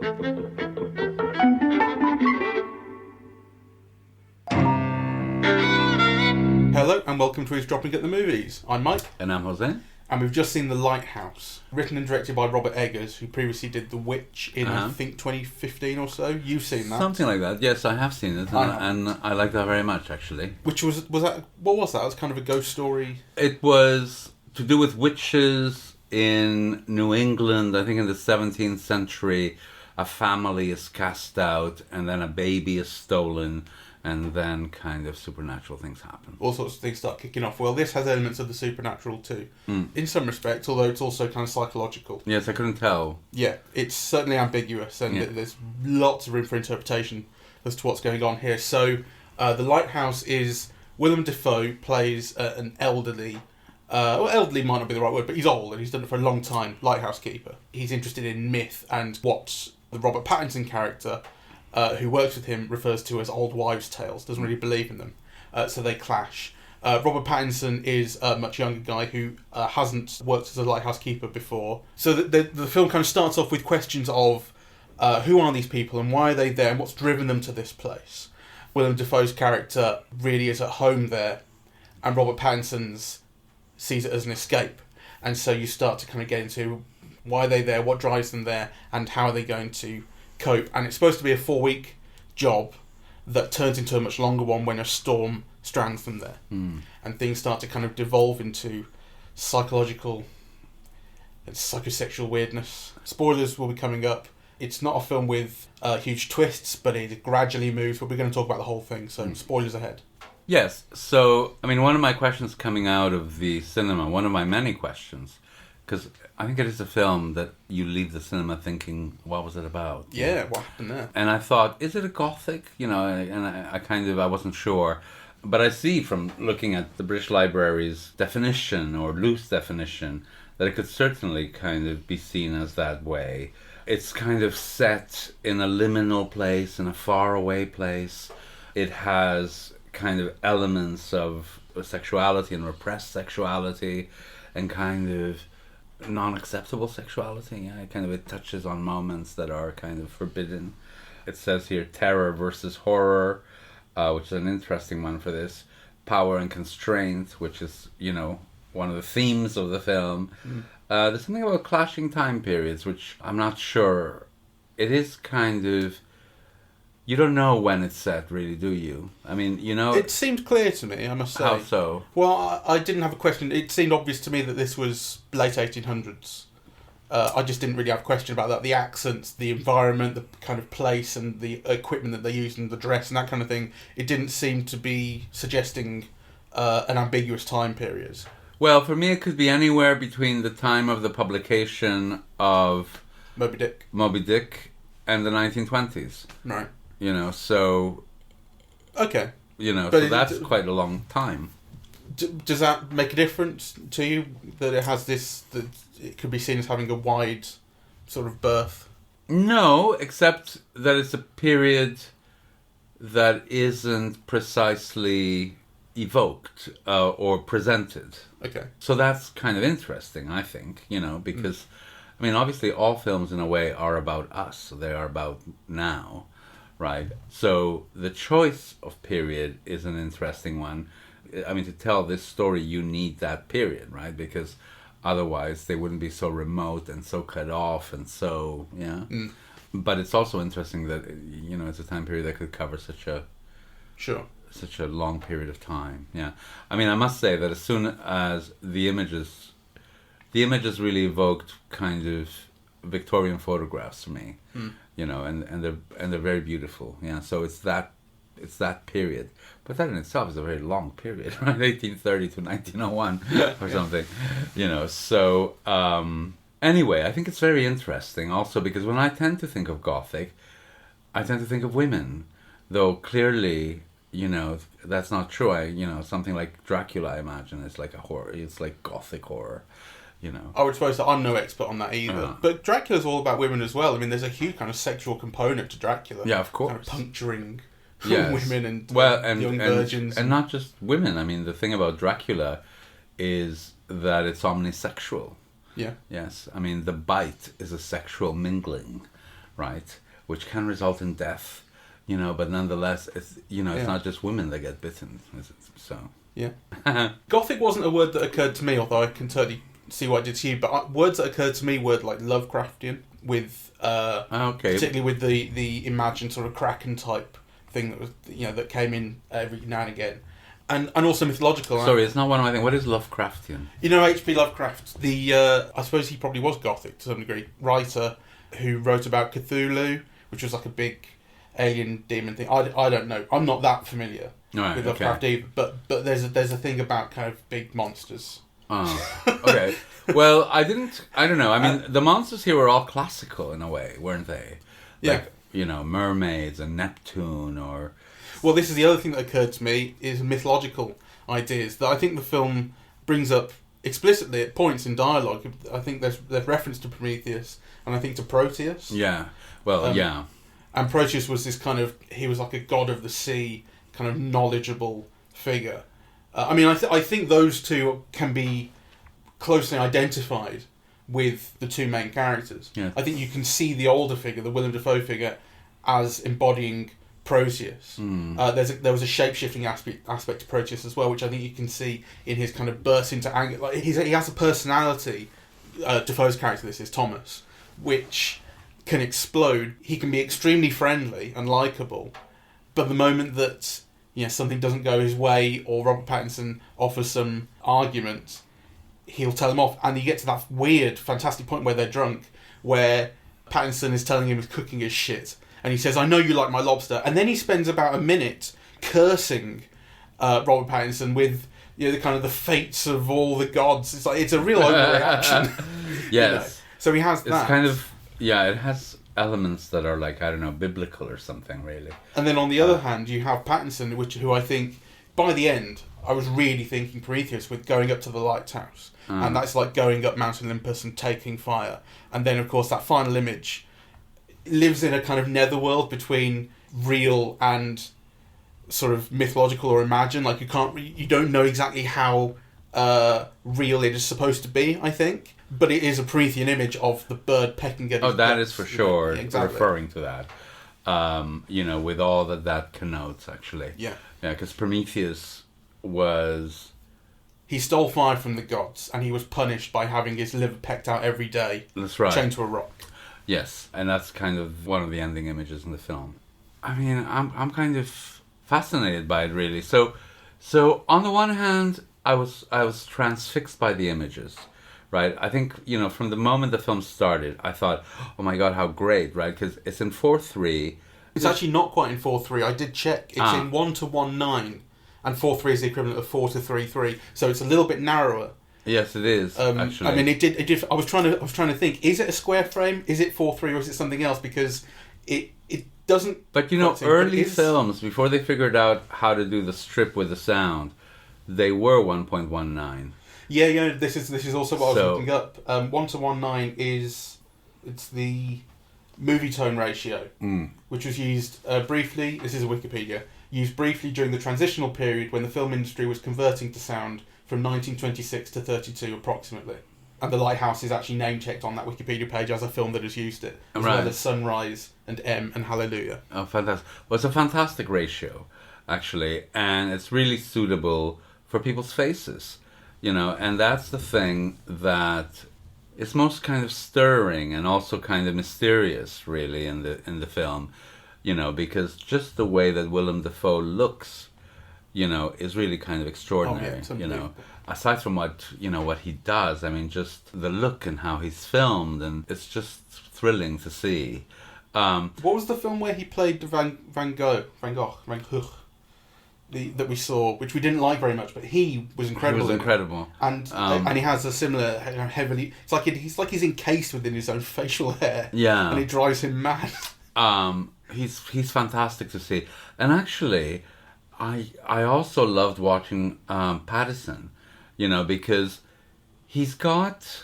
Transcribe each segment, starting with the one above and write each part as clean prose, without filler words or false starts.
Hello and welcome to Eavesdropping at the Movies. I'm Mike. And I'm José. And we've just seen The Lighthouse, written and directed by Robert Eggers, who previously did The Witch in, I think, 2015 or so. You've seen that? Something like that. Yes, I have seen it. And I like that very much, actually. Which was that, what was that? It was kind of a ghost story? It was to do with witches in New England, I think in the 17th century. A family is cast out and then a baby is stolen. And then kind of supernatural things happen. All sorts of things start kicking off. Well, this has elements of the supernatural too, in some respects, although it's also kind of psychological. Yes, I couldn't tell. Yeah, it's certainly ambiguous, and there's lots of room for interpretation as to what's going on here. So, The Lighthouse is... Willem Dafoe plays an elderly... elderly might not be the right word, but he's old, and he's done it for a long time, lighthouse keeper. He's interested in myth, and what the Robert Pattinson character... who works with him refers to as old wives' tales, doesn't really believe in them. So they clash. Robert Pattinson is a much younger guy who hasn't worked as a lighthouse keeper before. So the film kind of starts off with questions of who are these people and why are they there and what's driven them to this place. Willem Dafoe's character really is at home there, and Robert Pattinson's sees it as an escape. And so you start to kind of get into why are they there, what drives them there, and how are they going to cope. And it's supposed to be a 4-week job that turns into a much longer one when a storm strands them there, and things start to kind of devolve into psychological and psychosexual weirdness. Spoilers will be coming up. It's not a film with huge twists, but it gradually moves, but we're going to talk about the whole thing, so spoilers ahead. Yes, so I mean, one of my questions coming out of the cinema, one of my many questions, because I think it is a film that you leave the cinema thinking, what was it about? Yeah, what happened there? And I thought, is it a gothic? You know, and I wasn't sure. But I see from looking at the British Library's definition, or loose definition, that it could certainly kind of be seen as that way. It's kind of set in a liminal place, in a faraway place. It has kind of elements of sexuality and repressed sexuality, and kind of non-acceptable sexuality. It touches on moments that are kind of forbidden. It says here terror versus horror, which is an interesting one for this. Power and constraint, which is, one of the themes of the film. There's something about clashing time periods, which I'm not sure. It is kind of... You don't know when it's set, really, do you? I mean, It seemed clear to me, I must say. How so? Well, I didn't have a question. It seemed obvious to me that this was late 1800s. I just didn't really have a question about that. The accents, the environment, the kind of place, and the equipment that they used, and the dress, and that kind of thing. It didn't seem to be suggesting an ambiguous time period. Well, for me, it could be anywhere between the time of the publication of Moby Dick and the 1920s. Right. So... Okay. So that's quite a long time. Does that make a difference to you, that it has this... that it could be seen as having a wide sort of berth? No, except that it's a period that isn't precisely evoked or presented. Okay. So that's kind of interesting, I think, because... I mean, obviously, all films, in a way, are about us. So they are about now, right? So the choice of period is an interesting one. I mean, to tell this story, you need that period, right? Because otherwise, they wouldn't be so remote and so cut off and so, But it's also interesting that, it's a time period that could cover such a long period of time, I mean, I must say that as soon as the images really evoked kind of Victorian photographs for me, and they're very beautiful. So it's that period, but that in itself is a very long period, right? 1830 to 1901 or something, So anyway, I think it's very interesting also because when I tend to think of Gothic, I tend to think of women, though clearly. That's not true. Something like Dracula, I imagine, is like a horror. It's like Gothic horror. I would suppose that I'm no expert on that either. But Dracula's all about women as well. I mean, there's a huge kind of sexual component to Dracula. Yeah, of course. Kind of puncturing women and young virgins. And not just women. I mean, the thing about Dracula is that it's omnisexual. Yeah. Yes. I mean, the bite is a sexual mingling, right? Which can result in death, but nonetheless, it's it's not just women that get bitten, is it? So yeah. Gothic wasn't a word that occurred to me, although I can totally see what it did to you. But words that occurred to me were like Lovecraftian, with particularly with the imagined sort of Kraken type thing that was that came in every now and again, and also mythological. Sorry, it's not one of my things. What is Lovecraftian? H.P. Lovecraft, I suppose he probably was Gothic to some degree, writer who wrote about Cthulhu, which was like a big alien demon thing. I don't know. I'm not that familiar with Lovecraft either. But there's a thing about kind of big monsters. Oh, okay. Well, I don't know. I mean, the monsters here were all classical in a way, weren't they? Like, mermaids and Neptune or... Well, this is the other thing that occurred to me, is mythological ideas that I think the film brings up explicitly at points in dialogue. I think there's reference to Prometheus, and I think to Proteus. Yeah. Well, yeah. And Proteus was this kind of... He was like a god of the sea, kind of knowledgeable figure. I mean, I think those two can be closely identified with the two main characters. Yeah. I think you can see the older figure, the Willem Dafoe figure, as embodying Proteus. There was a shape-shifting aspect to Proteus as well, which I think you can see in his kind of burst into anger. Like he has a personality, Dafoe's character, this is Thomas, which can explode. He can be extremely friendly and likeable, but the moment that something doesn't go his way, or Robert Pattinson offers some argument, he'll tell him off. And you get to that weird, fantastic point where they're drunk, where Pattinson is telling him he's cooking his shit, and he says, "I know you like my lobster," and then he spends about a minute cursing Robert Pattinson with the kind of the fates of all the gods. It's like it's a real overreaction. Yes. So he has that. It's kind of it has elements that are like, I don't know, biblical or something, really. And then on the other hand, you have Pattinson, who I think, by the end, I was really thinking Prometheus with going up to the lighthouse. And that's like going up Mount Olympus and taking fire. And then, of course, that final image lives in a kind of netherworld between real and sort of mythological or imagined. Like, you don't know exactly how real it is supposed to be, I think. But it is a Promethean image of the bird pecking at his that guts, is for sure exactly. referring to that. With all that connotes, actually. Yeah. Yeah, because Prometheus was... He stole fire from the gods, and he was punished by having his liver pecked out every day. That's right. Chained to a rock. Yes, and that's kind of one of the ending images in the film. I mean, I'm kind of fascinated by it, really. So on the one hand, I was transfixed by the images. Right, I think, from the moment the film started, I thought, oh my God, how great, right? Because it's in 4:3. It's actually not quite in 4:3. I did check. It's in 1:19, and 4:3 is the equivalent of 4:33. So it's a little bit narrower. Yes, it is. Actually, I mean, it did. I was trying to think. Is it a square frame? Is it 4:3 or is it something else? Because it doesn't. But early films, before they figured out how to do the strip with the sound, they were 1.19. Yeah. This is also what I was looking up. 1:19 it's the movie tone ratio, which was used briefly. This is a Wikipedia. Used briefly during the transitional period when the film industry was converting to sound from 1926 to 32 approximately. And The Lighthouse is actually name checked on that Wikipedia page as a film that has used it, as well as Sunrise and M and Hallelujah. Oh, fantastic! Well, it's a fantastic ratio, actually, and it's really suitable for people's faces. And that's the thing that is most kind of stirring and also kind of mysterious, really, in the film, because just the way that Willem Dafoe looks, is really kind of extraordinary. Oh, yeah, aside from what he does, I mean, just the look and how he's filmed, and it's just thrilling to see. What was the film where he played Van Gogh? That we saw, which we didn't like very much, but he was incredible. He was incredible, and he has a similar heavily. It's like he's encased within his own facial hair. Yeah, and it drives him mad. He's fantastic to see, and actually, I also loved watching Pattinson, because he's got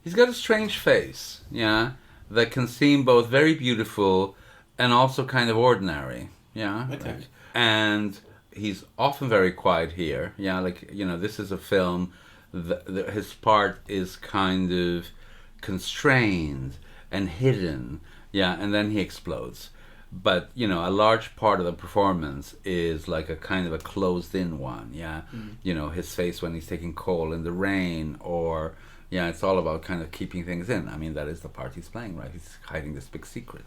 a strange face, that can seem both very beautiful and also kind of ordinary, Okay. And he's often very quiet here. This is a film that his part is kind of constrained and hidden, yeah, and then he explodes. But, you know, a large part of the performance is like a kind of a closed-in one, yeah. You know, his face when he's taking coal in the rain, or, yeah, it's all about kind of keeping things in. I mean, that is the part he's playing, right? He's hiding this big secret,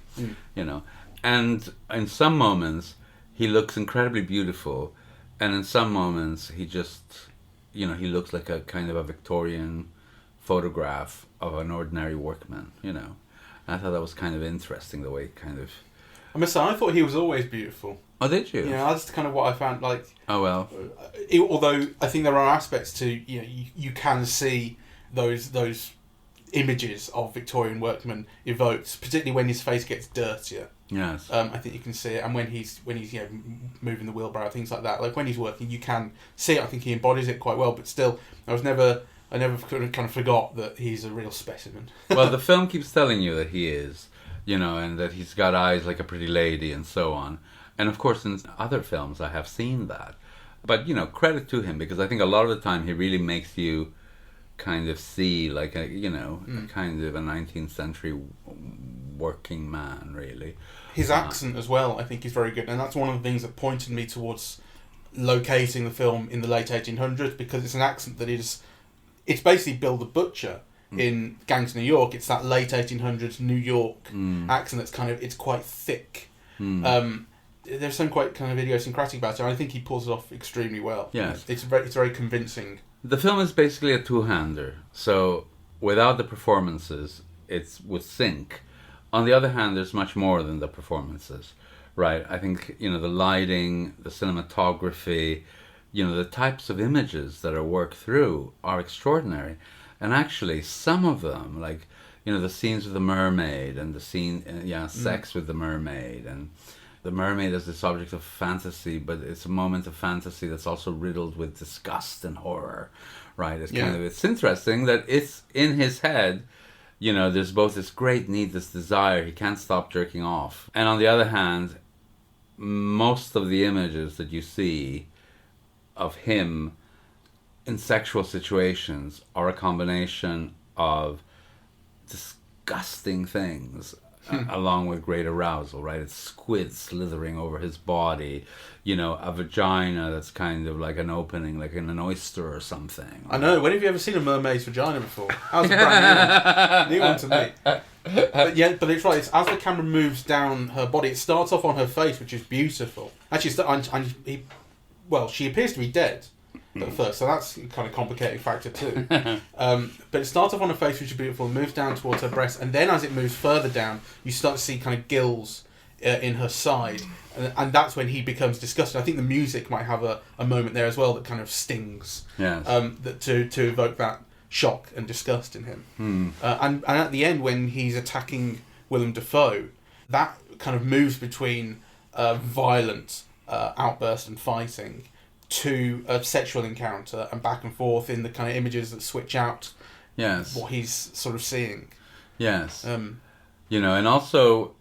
you know. And in some moments, he looks incredibly beautiful, and in some moments, he just, you know, he looks like a kind of a Victorian photograph of an ordinary workman, you know. And I thought that was kind of interesting, the way it kind of... I must say, I thought he was always beautiful. Oh, did you? Yeah, that's kind of what I found, like... Oh, well. Although, I think there are aspects to, you know, you can see those images of Victorian workmen evoked, particularly when his face gets dirtier. Yes. I think you can see it, and when he's you know, moving the wheelbarrow, things like that. Like when he's working, you can see it. I think he embodies it quite well. But still, I never kind of forgot that he's a real specimen. Well, the film keeps telling you that he is, you know, and that he's got eyes like a pretty lady and so on. And of course, in other films, I have seen that. But, you know, credit to him, because I think a lot of the time he really makes you kind of see like a, you know, a kind of a 19th century working man, really. His accent as well, I think, is very good, and that's one of the things that pointed me towards locating the film in the late 1800s, because it's an accent that is, it's basically Bill the Butcher in Gangs of New York. It's that late 1800s New York accent that's kind of, it's quite thick. There's some quite kind of idiosyncratic about it, and I think he pulls it off extremely well. Yes. It's very convincing. The film is basically a two-hander, so without the performances, it would sink. On the other hand, there's much more than the performances, right? I think, you know, the lighting, the cinematography, you know, the types of images that are worked through are extraordinary. And actually, some of them, like, you know, the scenes with the mermaid and the scene, sex with the mermaid, and the mermaid is this object of fantasy, but it's a moment of fantasy that's also riddled with disgust and horror, right? It's kind of, it's interesting that it's in his head. You know, there's both this great need, this desire, he can't stop jerking off. And on the other hand, most of the images that you see of him in sexual situations are a combination of disgusting things along with great arousal, right? It's squid slithering over his body, you know, a vagina that's kind of like an opening, like in an oyster or something. I know. When have you ever seen a mermaid's vagina before? That was a brand new one to me. But it's right. It's as the camera moves down her body, it starts off on her face, which is beautiful. Actually, she appears to be dead at first, so that's a kind of complicating factor too. But it starts off on her face, which is beautiful, moves down towards her breast, and then as it moves further down, you start to see kind of gills in her side, and that's when he becomes disgusted. I think the music might have a moment there as well that kind of stings, that to evoke that shock and disgust in him. And at the end, when he's attacking Willem Dafoe, that kind of moves between violent outburst and fighting to a sexual encounter and back and forth in the kind of images that switch out what he's sort of seeing. Yes. You know, and also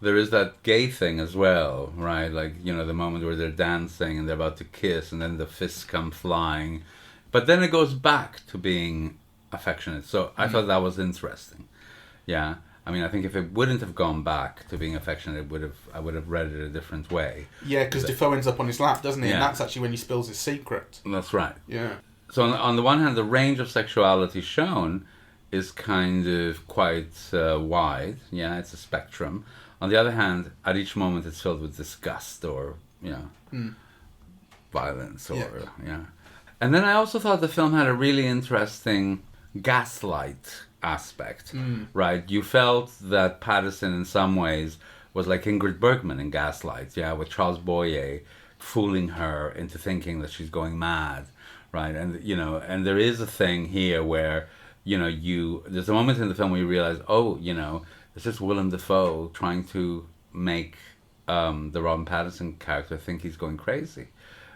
there is that gay thing as well, right? Like, you know, the moment where they're dancing and they're about to kiss and then the fists come flying. But then it goes back to being affectionate. So I thought that was interesting. Yeah. I mean, I think if it wouldn't have gone back to being affectionate, I would have read it a different way. Yeah, because Defoe ends up on his lap, doesn't he? Yeah. And that's actually when he spills his secret. That's right. Yeah. So on the one hand, the range of sexuality shown is kind of quite wide. Yeah, it's a spectrum. On the other hand, at each moment, it's filled with disgust or, you know, violence or, And then I also thought the film had a really interesting gaslight aspect, right? You felt that Pattinson in some ways was like Ingrid Bergman in Gaslight, with Charles Boyer fooling her into thinking that she's going mad, right? And, you know, and there is a thing here where, you know, there's a moment in the film where you realize, oh, you know, it's just Willem Dafoe trying to make the Robert Pattinson character think he's going crazy,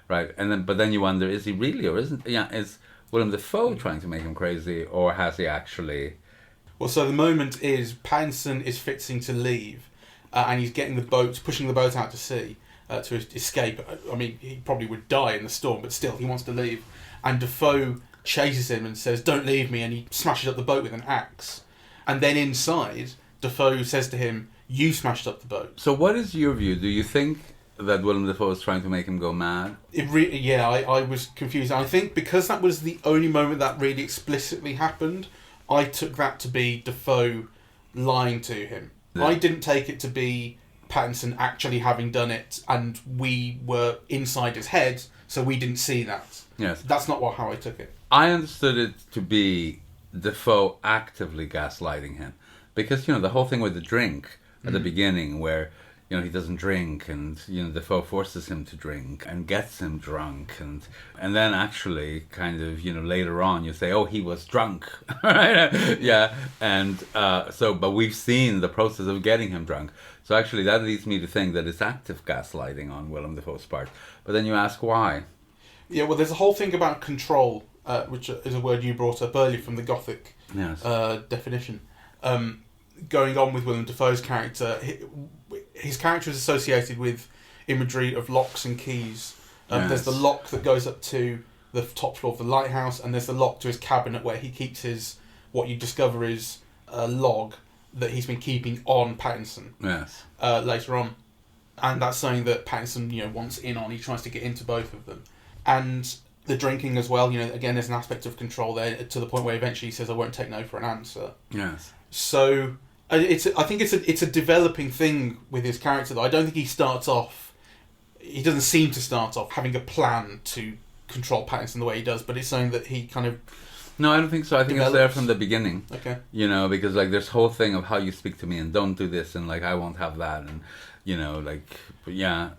right? But then you wonder, is he really, or isn't? Yeah, is Willem Dafoe trying to make him crazy, or has he actually? Well, so the moment is Pattinson is fixing to leave, and he's getting pushing the boat out to sea to escape. I mean, he probably would die in the storm, but still, he wants to leave. And Dafoe chases him and says, "Don't leave me," and he smashes up the boat with an axe. And then inside, Dafoe says to him, "You smashed up the boat." So what is your view? Do you think that Willem Dafoe is trying to make him go mad? I was confused. I think because that was the only moment that really explicitly happened, I took that to be Dafoe lying to him. Yeah. I didn't take it to be Pattinson actually having done it, and we were inside his head, so we didn't see that. Yes. That's not how I took it. I understood it to be Dafoe actively gaslighting him. Because, the whole thing with the drink at the beginning where, he doesn't drink and, Dafoe forces him to drink and gets him drunk. And then actually kind of, later on you say, oh, he was drunk. Right? Yeah. And but we've seen the process of getting him drunk. So actually that leads me to think that it's active gaslighting on Willem Dafoe's part. But then you ask why. Yeah, well, there's a whole thing about control, which is a word you brought up earlier from the gothic definition. Going on with Willem Dafoe's character, his character is associated with imagery of locks and keys. There's the lock that goes up to the top floor of the lighthouse, and there's the lock to his cabinet where he keeps what you discover is a log that he's been keeping on Pattinson. Yes. Later on. And that's something that Pattinson, wants in on. He tries to get into both of them. And the drinking as well, again, there's an aspect of control there to the point where eventually he says, "I won't take no for an answer." Yes. So I think it's a developing thing with his character, though. I don't think he doesn't seem to start off having a plan to control Pattinson the way he does, but it's something that he kind of... No, I don't think so. I think it's there from the beginning. Okay. Because there's whole thing of how you speak to me and don't do this and I won't have that and yeah.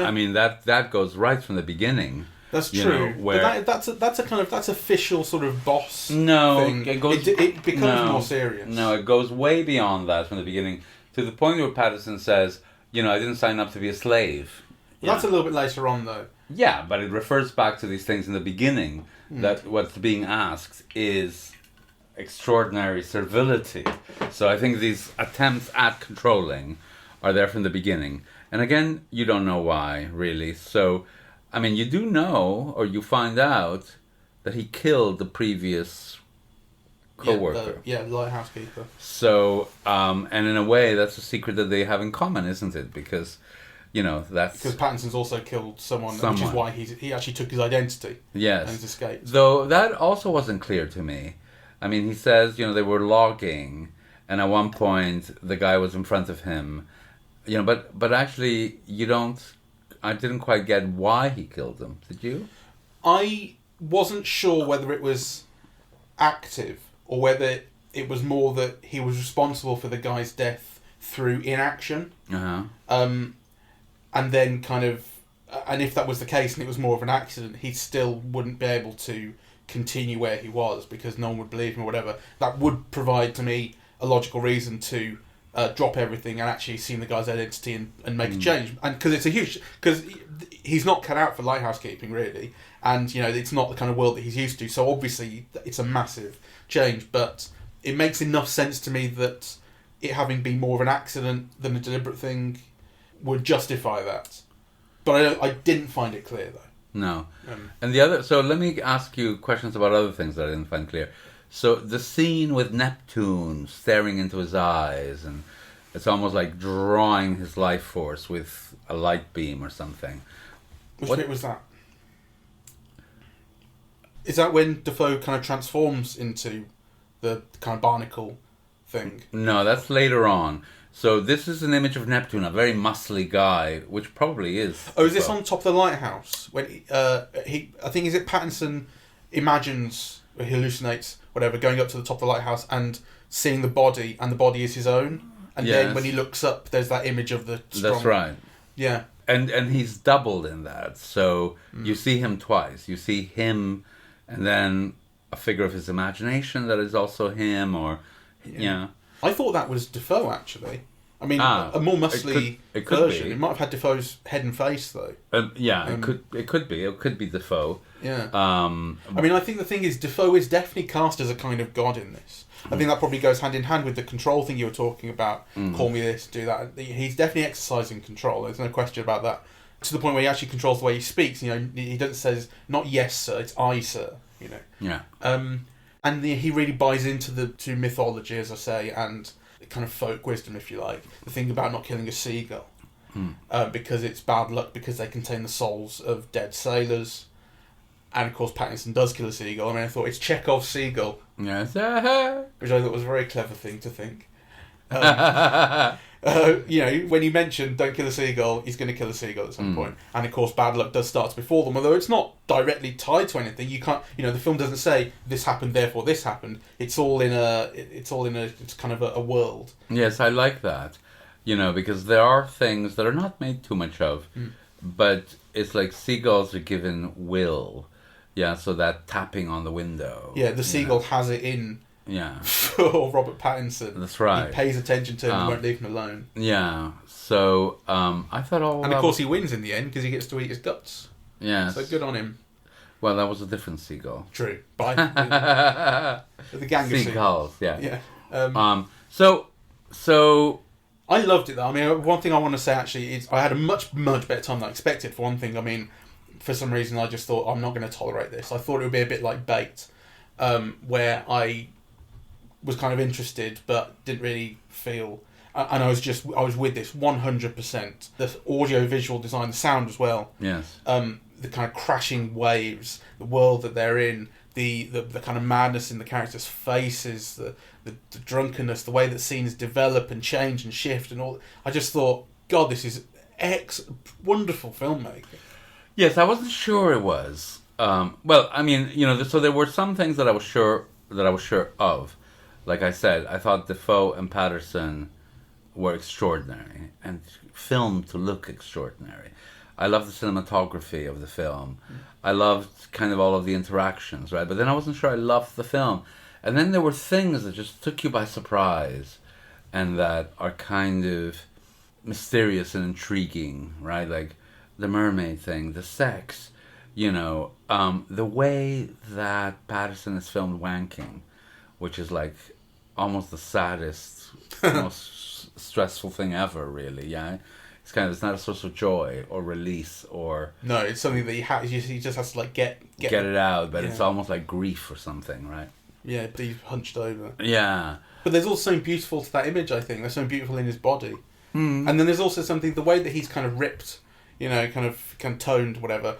I mean that goes right from the beginning. That's true. Where but that's official sort of boss thing. It becomes more serious. No, it goes way beyond that from the beginning to the point where Pattinson says, I didn't sign up to be a slave. That's a little bit later on, though. Yeah, but it refers back to these things in the beginning that what's being asked is extraordinary servility. So I think these attempts at controlling are there from the beginning. And again, you don't know why, really. So, I mean, you do know, or you find out, that he killed the previous co-worker. The lighthouse keeper. So, and in a way, that's a secret that they have in common, isn't it? Because, that's... Because Pattinson's also killed someone, which is why he actually took his identity. Yes. And he's escaped. Though that also wasn't clear to me. I mean, he says, they were logging, and at one point, the guy was in front of him. But actually, I didn't quite get why he killed them. Did you? I wasn't sure whether it was active or whether it was more that he was responsible for the guy's death through inaction. Uh-huh. And then and if that was the case and it was more of an accident, he still wouldn't be able to continue where he was because no one would believe him or whatever. That would provide to me a logical reason to drop everything and actually see the guy's identity and make a change. And because he's not cut out for lighthouse keeping really, and it's not the kind of world that he's used to. So obviously it's a massive change, but it makes enough sense to me that it having been more of an accident than a deliberate thing would justify that. But I didn't find it clear though. No. And so let me ask you questions about other things that I didn't find clear. So the scene with Neptune staring into his eyes, and it's almost like drawing his life force with a light beam or something. Which bit was that? Is that when Dafoe kind of transforms into the kind of barnacle thing? No, that's later on. So this is an image of Neptune, a very muscly guy, which probably is. Oh, is this on top of the lighthouse? When I think, is it Pattinson imagines, or he hallucinates, whatever, going up to the top of the lighthouse and seeing the body, and the body is his own? And then when he looks up, there's that image of the strong... That's right. Yeah. And he's doubled in that. So you see him twice. You see him, and then a figure of his imagination that is also him, or... Yeah. I thought that was Dafoe, actually. I mean, a more muscly version. It might have had Defoe's head and face, though. It could be. It could be Dafoe. Yeah. I mean, I think the thing is, Dafoe is definitely cast as a kind of god in this. I think that probably goes hand in hand with the control thing you were talking about. Call me this, do that. He's definitely exercising control. There's no question about that. To the point where he actually controls the way he speaks. He doesn't say, not yes, sir, it's I, sir. Yeah. And he really buys to mythology, as I say, and kind of folk wisdom, if you like. The thing about not killing a seagull. Because it's bad luck, because they contain the souls of dead sailors. And of course Pattinson does kill a seagull. I mean, I thought it's Chekhov's seagull. Yes. Which I thought was a very clever thing to think. When you mentioned don't kill a seagull, he's going to kill a seagull at some point. And of course bad luck does start before them, although it's not directly tied to anything. You can't, the film doesn't say this happened, therefore this happened. It's all in it's kind of a world. Yes, I like that. Because there are things that are not made too much of, but it's like seagulls are given will. Yeah, so that tapping on the window. Yeah, the seagull has it in. Yeah. For Robert Pattinson. That's right. He pays attention to him and won't leave him alone. Yeah. So I thought And of course he wins in the end because he gets to eat his guts. Yeah. So good on him. Well, that was a different seagull. True. Bye. The gang of seagulls. Yeah. Yeah. So. I loved it though. I mean, one thing I want to say actually is I had a much better time than I expected. For one thing, I mean, for some reason I just thought I'm not going to tolerate this. I thought it would be a bit like Bait, where I was kind of interested but didn't really feel, and I was with this 100%. The audio visual design, the sound as well. Yes. The kind of crashing waves, the world that they're in, the kind of madness in the characters' faces, the drunkenness, the way that scenes develop and change and shift and all. I just thought, God, this is wonderful filmmaking. Yes, I wasn't sure it was. Well, I mean, so there were some things that I was sure of. Like I said, I thought Dafoe and Patterson were extraordinary and filmed to look extraordinary. I loved the cinematography of the film. I loved kind of all of the interactions, right? But then I wasn't sure I loved the film. And then there were things that just took you by surprise and that are kind of mysterious and intriguing, right? Like the mermaid thing, the sex, the way that Patterson is filmed wanking, which is like almost the saddest, most stressful thing ever, really, yeah? It's not a source of joy or release or... No, it's something that he just has to like get it out, but it's almost like grief or something, right? Yeah, he's hunched over. Yeah. But there's also something beautiful to that image, I think. There's something beautiful in his body. And then there's also something, the way that he's kind of ripped, kind of toned, whatever,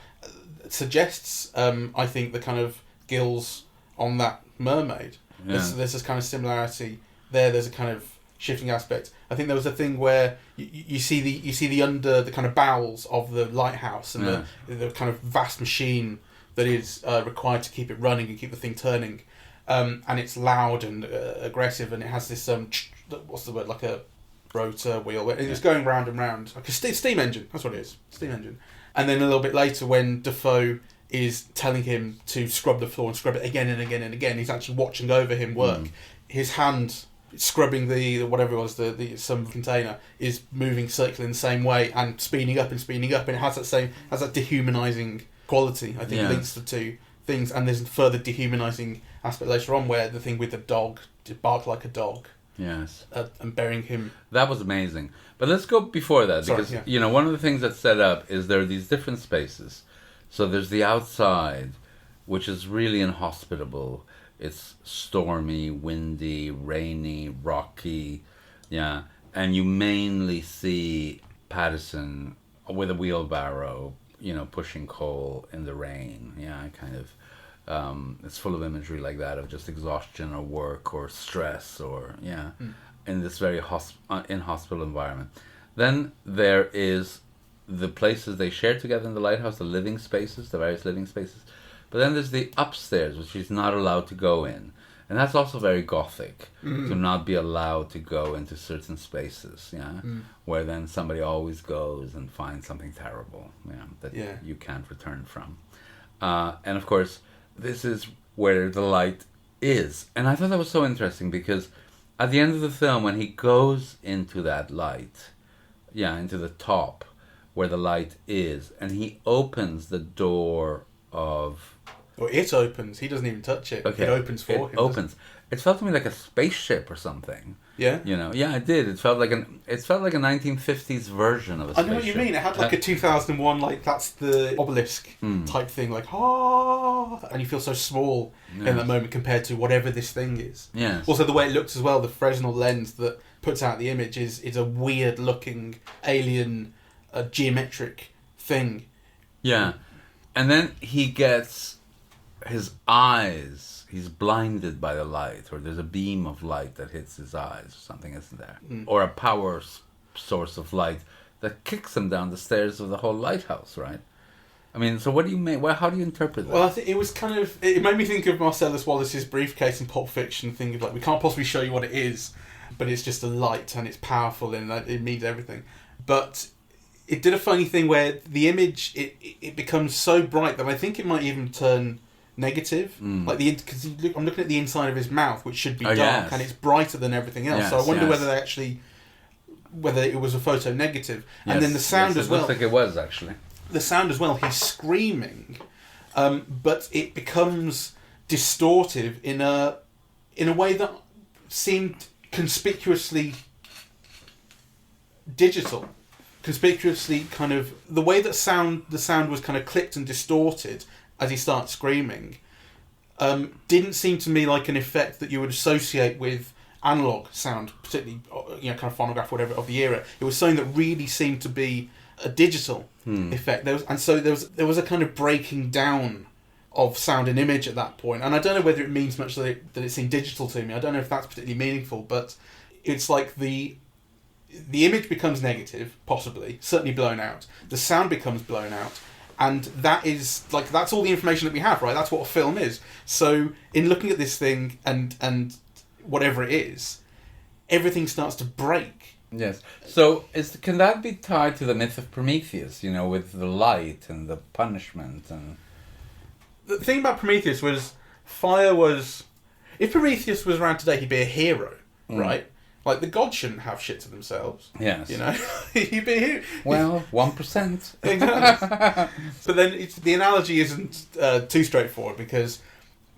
suggests, I think, the kind of gills on that mermaid. Yeah. There's this kind of similarity there. There's a kind of shifting aspect. I think there was a thing where you see the kind of bowels of the lighthouse and the kind of vast machine that is required to keep it running and keep the thing turning. And it's loud and aggressive, and it has this what's the word, like a rotor wheel. It's going round and round, like a steam engine. That's what it is, steam engine. And then a little bit later, when Dafoe is telling him to scrub the floor and scrub it again and again and again, he's actually watching over him work. His hand scrubbing the whatever it was, the some container is moving circularly in the same way and speeding up, and it has that dehumanizing quality. I think it links the two things, and there's a further dehumanizing aspect later on where the thing with the dog bark like a dog. Yes. And burying him. That was amazing. But let's go before that, because one of the things that's set up is there are these different spaces. So there's the outside, which is really inhospitable. It's stormy, windy, rainy, rocky, and you mainly see Patterson with a wheelbarrow, pushing coal in the rain, kind of. It's full of imagery like that of just exhaustion or work or stress or in this very inhospitable environment. Then there is the places they share together in the lighthouse, the living spaces, the various living spaces. But then there's the upstairs, which he's not allowed to go in. And that's also very gothic, to not be allowed to go into certain spaces, where then somebody always goes and finds something terrible, that you can't return from. And of course, this is where the light is. And I thought that was so interesting because at the end of the film, when he goes into that light, into the top where the light is, and he opens the door of... Well, it opens. He doesn't even touch it. Okay. It opens for him. It opens. It felt to me like a spaceship or something. Yeah? You know, yeah, it did. It felt like a 1950s version of a I spaceship. know what you mean. It had like a 2001, like that's the obelisk type thing, like and you feel so small in that moment compared to whatever this thing is. Yes. Also, the way it looks as well, the Fresnel lens that puts out the image is a weird looking alien, geometric thing. Yeah, and then he gets his eyes. He's blinded by the light, or there's a beam of light that hits his eyes, or something, isn't there? Or a power source of light that kicks him down the stairs of the whole lighthouse, right? I mean, so what do you make? Well, how do you interpret that? Well, I think it was kind of. It made me think of Marcellus Wallace's briefcase in Pulp Fiction, thinking like we can't possibly show you what it is, but it's just a light and it's powerful and it means everything. But it did a funny thing where the image it becomes so bright that I think it might even turn negative, like because I'm looking at the inside of his mouth, which should be dark, and it's brighter than everything else. So I wonder whether it was a photo negative, and then the sound as well. I think it was actually the sound as well. He's screaming, but it becomes distortive in a way that seemed conspicuously digital, conspicuously kind of the way that the sound was kind of clipped and distorted as he starts screaming, didn't seem to me like an effect that you would associate with analog sound, particularly kind of phonograph, whatever, of the era. It was something that really seemed to be a digital effect. There was a kind of breaking down of sound and image at that point, and I don't know whether it means much that it seemed digital to me. I don't know if that's particularly meaningful, but it's like the image becomes negative, possibly, certainly blown out. The sound becomes blown out. And that's all the information that we have, right? That's what a film is. So in looking at this thing and whatever it is, everything starts to break. Yes. So can that be tied to the myth of Prometheus, with the light and the punishment? And the thing about Prometheus was if Prometheus was around today, he'd be a hero, right? Like, the gods shouldn't have shit to themselves. Yes. He'd be here. Well, 1%. Exactly. But then the analogy isn't too straightforward, because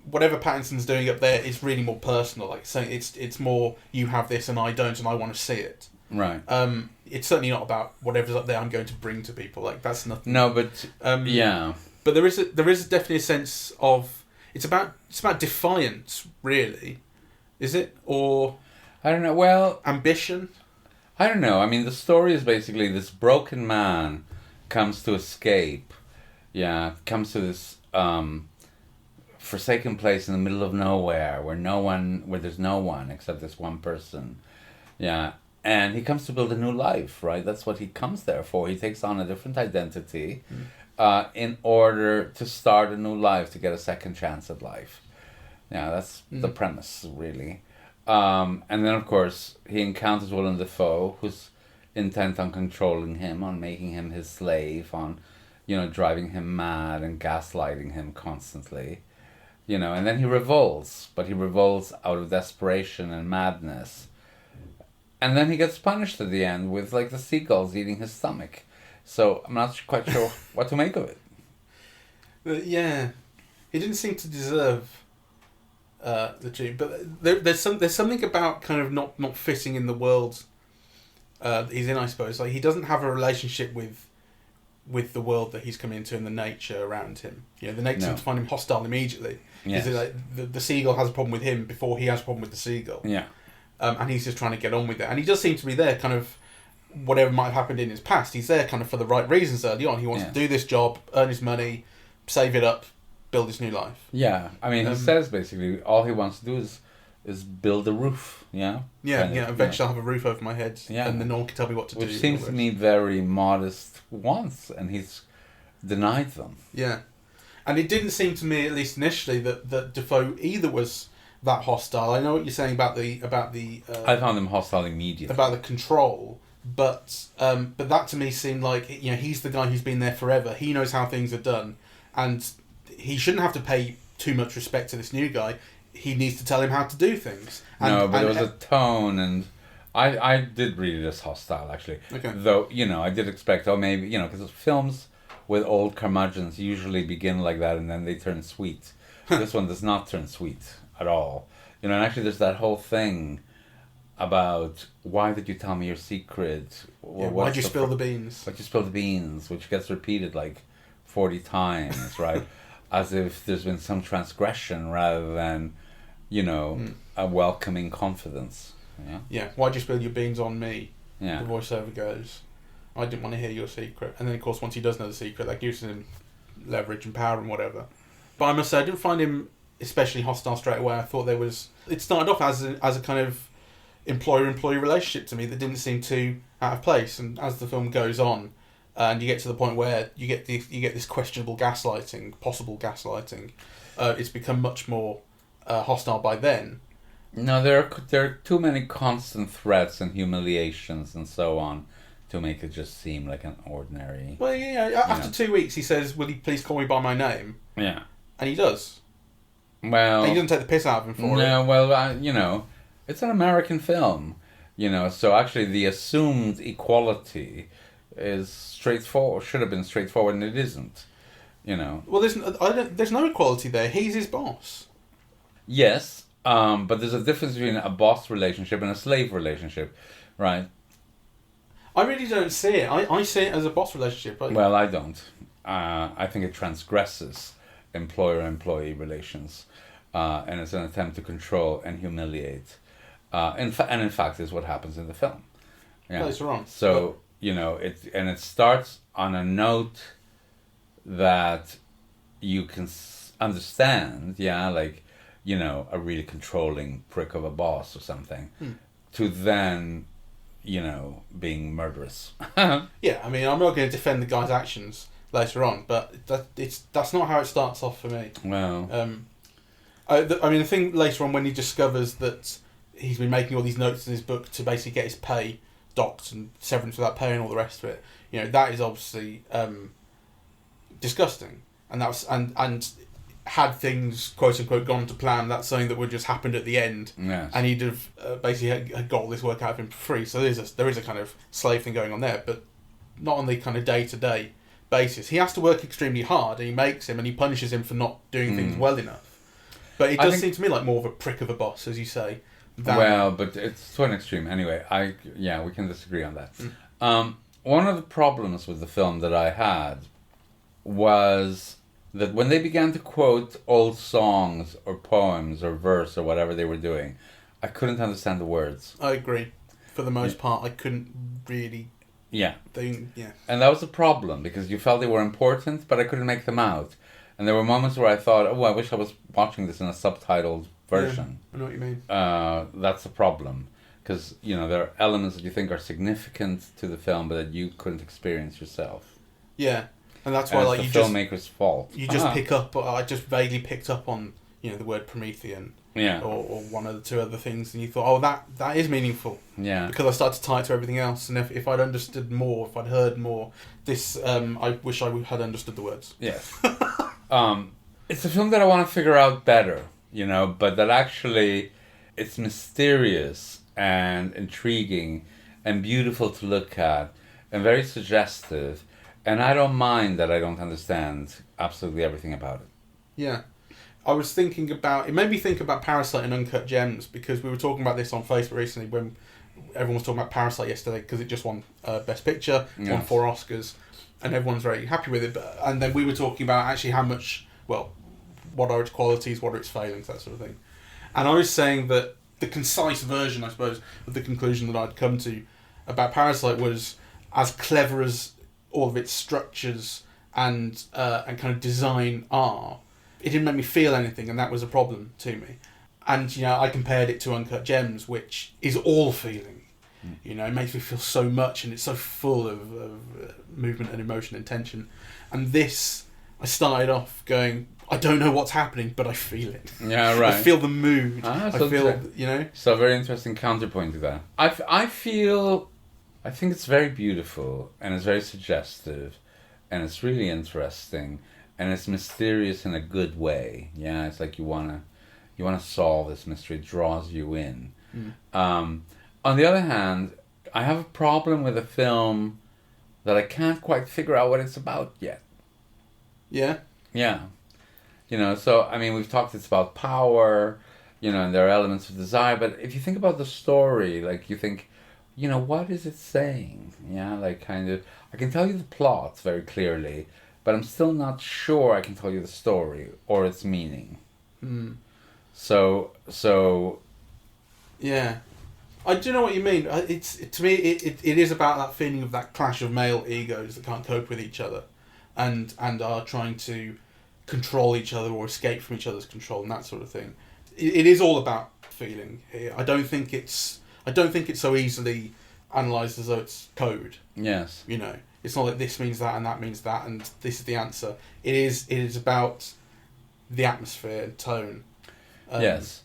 whatever Pattinson's doing up there is really more personal. Like, saying it's more, you have this and I don't, and I want to see it. Right. It's certainly not about whatever's up there I'm going to bring to people. Like, that's nothing. No, but yeah. But there is definitely a sense of it's about defiance, really. Is it? Or I don't know. Well, ambition? I don't know. I mean, the story is basically this broken man comes to escape. Yeah, comes to this forsaken place in the middle of nowhere where there's no one except this one person. Yeah, and he comes to build a new life, right? That's what he comes there for. He takes on a different identity in order to start a new life, to get a second chance at life. Yeah, that's the premise, really. And then, of course, he encounters Willem Dafoe, who's intent on controlling him, on making him his slave, on, driving him mad and gaslighting him constantly. And then he revolts, but he revolts out of desperation and madness. And then he gets punished at the end with, like, the seagulls eating his stomach. So I'm not quite sure what to make of it. Yeah. He didn't seem to deserve the dream, but there's something about kind of not fitting in the world that he's in, I suppose. Like, he doesn't have a relationship with the world that he's come into and the nature around him. The nature seems to find him hostile immediately. Yes. Like the seagull has a problem with him before he has a problem with the seagull. Yeah. And he's just trying to get on with it. And he does seem to be there, kind of, whatever might have happened in his past, he's there kind of for the right reasons early on. He wants to do this job, earn his money, save it up, build his new life. Yeah, I mean, he says basically all he wants to do is build a roof. Yeah. Eventually, I'll have a roof over my head, and then no one can tell me what to do. Which seems to me very modest wants, and he's denied them. Yeah, and it didn't seem to me, at least initially, that Dafoe either was that hostile. I know what you're saying about the. I found him hostile immediately. About the control, but that to me seemed like he's the guy who's been there forever. He knows how things are done, and he shouldn't have to pay too much respect to this new guy. He needs to tell him how to do things. But there was a tone, and I did read it as hostile, actually. Okay. Though, I did expect, maybe, because films with old curmudgeons usually begin like that and then they turn sweet. This one does not turn sweet at all. You know, and actually there's that whole thing about why did you tell me your secret? Why'd you spill the beans? Why'd you spill the beans? Which gets repeated like 40 times, right? As if there's been some transgression rather than, you know, a welcoming confidence. Yeah. Yeah. Why'd you spill your beans on me? Yeah. The voiceover goes, I didn't want to hear your secret. And then, of course, once he does know the secret, that gives him leverage and power and whatever. But I must say, I didn't find him especially hostile straight away. I thought there was... It started off as a kind of employer-employee relationship to me that didn't seem too out of place. And as the film goes on, and you get to the point where you get this questionable gaslighting, possible gaslighting, it's become much more hostile by then. No, there are too many constant threats and humiliations and so on to make it just seem like an ordinary... Well, yeah, after 2 weeks he says, will you please call me by my name? Yeah. And he does. Well... And he doesn't take the piss out of him for it. No, well, you know, it's an American film, you know, so actually the assumed equality is straightforward, should have been straightforward, and it isn't, you know. Well, there's no equality there. He's his boss. Yes, but there's a difference between a boss relationship and a slave relationship, right? I really don't see it. I see it as a boss relationship. Well, I don't. I think it transgresses employer-employee relations, and it's an attempt to control and humiliate. In fact, is what happens in the film. Yeah. Later on. So, you know, it starts on a note that you can understand, yeah, like, you know, a really controlling prick of a boss or something, to then, you know, being murderous. Yeah, I mean, I'm not going to defend the guy's actions later on, but that's not how it starts off for me. Well, I mean, the thing later on when he discovers that he's been making all these notes in his book to basically get his pay docked and severance without pay and all the rest of it, you know, that is obviously disgusting, and that's and had things quote unquote gone to plan, that's something that would just happened at the end. yes. And he'd have basically had got all this work out of him for free. So there is a kind of slave thing going on there, but not on the kind of day-to-day basis. He has to work extremely hard, and he makes him, and he punishes him for not doing things well enough. But it does seem to me like more of a prick of a boss, as you say. Well, but it's to an extreme. Anyway, we can disagree on that. One of the problems with the film that I had was that when they began to quote old songs or poems or verse or whatever they were doing, I couldn't understand the words. I agree. For the most part, I couldn't really... Yeah. Yeah. And that was a problem, because you felt they were important, but I couldn't make them out. And there were moments where I thought, oh, I wish I was watching this in a subtitled version. Yeah, I know what you mean. That's a problem. Because, you know, there are elements that you think are significant to the film, but that you couldn't experience yourself. Yeah. And that's why, like, it's the filmmaker's fault. You just pick up. I just vaguely picked up on, you know, the word Promethean, or one of the two other things, and you thought, oh, that is meaningful. Yeah. Because I started to tie it to everything else, and if I'd understood more, if I'd heard more, I wish I had understood the words. Yes. It's a film that I want to figure out better, you know, but that actually it's mysterious and intriguing and beautiful to look at and very suggestive. And I don't mind that I don't understand absolutely everything about it. Yeah. I was thinking about... It made me think about Parasite and Uncut Gems, because we were talking about this on Facebook recently when everyone was talking about Parasite yesterday, because it just won Best Picture, won 4 Oscars, and everyone's very happy with it. And then we were talking about actually how much... Well, what are its qualities, what are its failings, that sort of thing. And I was saying that the concise version, I suppose, of the conclusion that I'd come to about Parasite was as clever as all of its structures and kind of design are, it didn't make me feel anything, and that was a problem to me. And, you know, I compared it to Uncut Gems, which is all feeling. You know, it makes me feel so much, and it's so full of movement and emotion and tension. And this, I started off going, I don't know what's happening, but I feel it. Yeah, right. I feel the mood. I feel, you know. So a very interesting counterpoint to that. I think it's very beautiful, and it's very suggestive, and it's really interesting, and it's mysterious in a good way. Yeah, it's like you wanna solve this mystery. It draws you in. On the other hand, I have a problem with a film that I can't quite figure out what it's about yet. Yeah? Yeah. You know, so, I mean, we've talked, it's about power, you know, and there are elements of desire. But if you think about the story, like you think, you know, what is it saying? Yeah, like kind of, I can tell you the plot very clearly, but I'm still not sure I can tell you the story or its meaning. So yeah, I do know what you mean. It's to me, it is about that feeling of that clash of male egos that can't cope with each other, and are trying to control each other or escape from each other's control and that sort of thing. It is all about feeling here. I don't think it's so easily analysed as though it's code. yes, You know, it's not like this means that and that means that and this is the answer. It is about the atmosphere and tone. yes.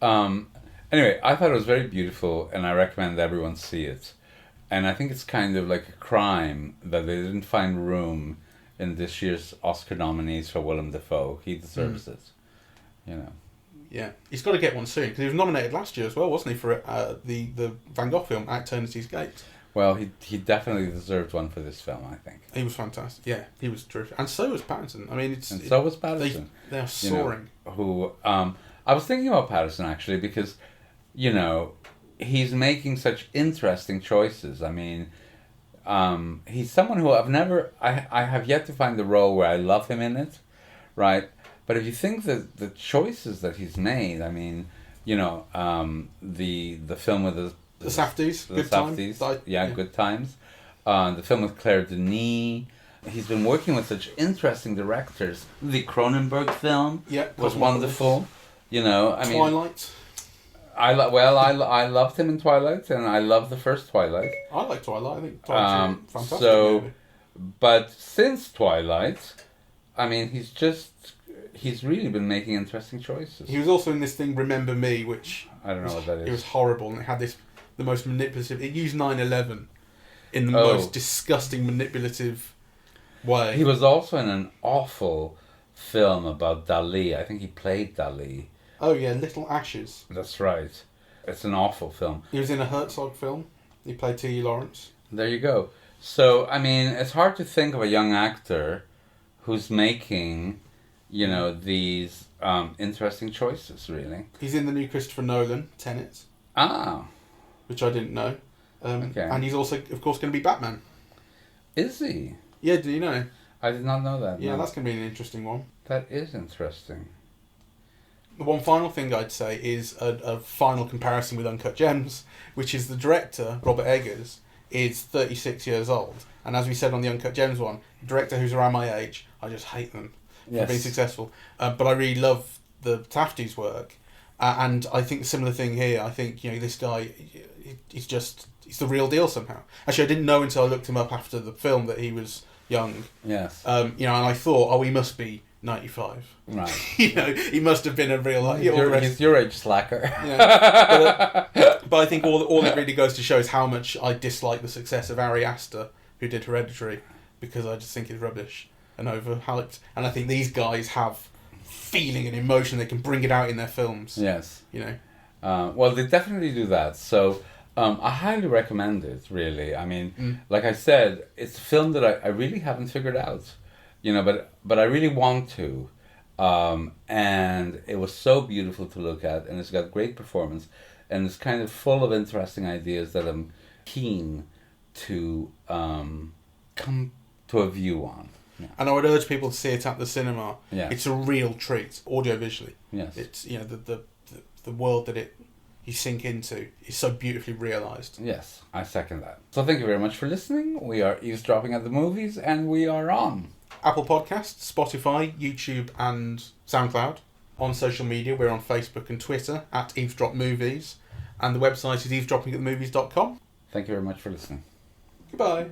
Anyway, I thought it was very beautiful, and I recommend everyone see it. And I think it's kind of like a crime that they didn't find room in this year's Oscar nominees for Willem Dafoe. He deserves it, you know. Yeah, he's got to get one soon because he was nominated last year as well, wasn't he, for the Van Gogh film At Eternity's Gate? Well, he definitely deserved one for this film, I think. He was fantastic. Yeah, he was terrific, and so was Pattinson. I mean, so was Pattinson. They are soaring. You know, I was thinking about Pattinson actually because, you know, he's making such interesting choices. I mean, he's someone who I have yet to find the role where I love him in it, right? But if you think that the choices that he's made, I mean, you know, the film with the Safdies, Good Times. Yeah, Good Times. The film with Claire Denis. He's been working with such interesting directors. The Cronenberg film was wonderful. You know, I mean, Twilight. I loved him in Twilight, and I love the first Twilight. I like Twilight. I think Twilight's a fantastic so, movie. But since Twilight, I mean, he's really been making interesting choices. He was also in this thing, Remember Me, which I don't know what that is. It was horrible, and it had the most manipulative. It used 9/11 in the most disgusting, manipulative way. He was also in an awful film about Dali. I think he played Dali. Oh yeah, Little Ashes. That's right. It's an awful film. He was in a Herzog film. He played T.E. Lawrence. There you go. So, I mean, it's hard to think of a young actor who's making, you know, these interesting choices, really. He's in the new Christopher Nolan, Tenet. Ah. Which I didn't know. Okay. And he's also, of course, going to be Batman. Is he? Yeah, do you know? I did not know that. Yeah, no. that's going to be an interesting one. That is interesting. The one final thing I'd say is a final comparison with Uncut Gems, which is the director, Robert Eggers, is 36 years old. And as we said on the Uncut Gems one, a director who's around my age, I just hate them for being successful. But I really love the Safdie's work. And I think a similar thing here. I think, you know, this guy, he's the real deal somehow. Actually, I didn't know until I looked him up after the film that he was young. Yes. You know, and I thought, he must be 95. Right. You know, he must have been a real... He's your age slacker. Yeah. But I think all it really goes to show is how much I dislike the success of Ari Aster, who did Hereditary, because I just think it's rubbish and overhyped. And I think these guys have feeling and emotion. They can bring it out in their films. Yes. You know. Well, they definitely do that. So I highly recommend it, really. I mean, like I said, it's a film that I really haven't figured out. You know, but I really want to. And it was so beautiful to look at, and it's got great performance, and it's kind of full of interesting ideas that I'm keen to come to a view on. Yeah. And I would urge people to see it at the cinema. Yeah. It's a real treat, audiovisually. Yes. It's, you know, the world that you sink into is so beautifully realised. Yes, I second that. So thank you very much for listening. We are eavesdropping at the movies, and we are on Apple Podcasts, Spotify, YouTube and SoundCloud. On social media, we're on Facebook and Twitter at Eavesdrop Movies, and the website is eavesdroppingatthemovies.com. Thank you very much for listening. Goodbye.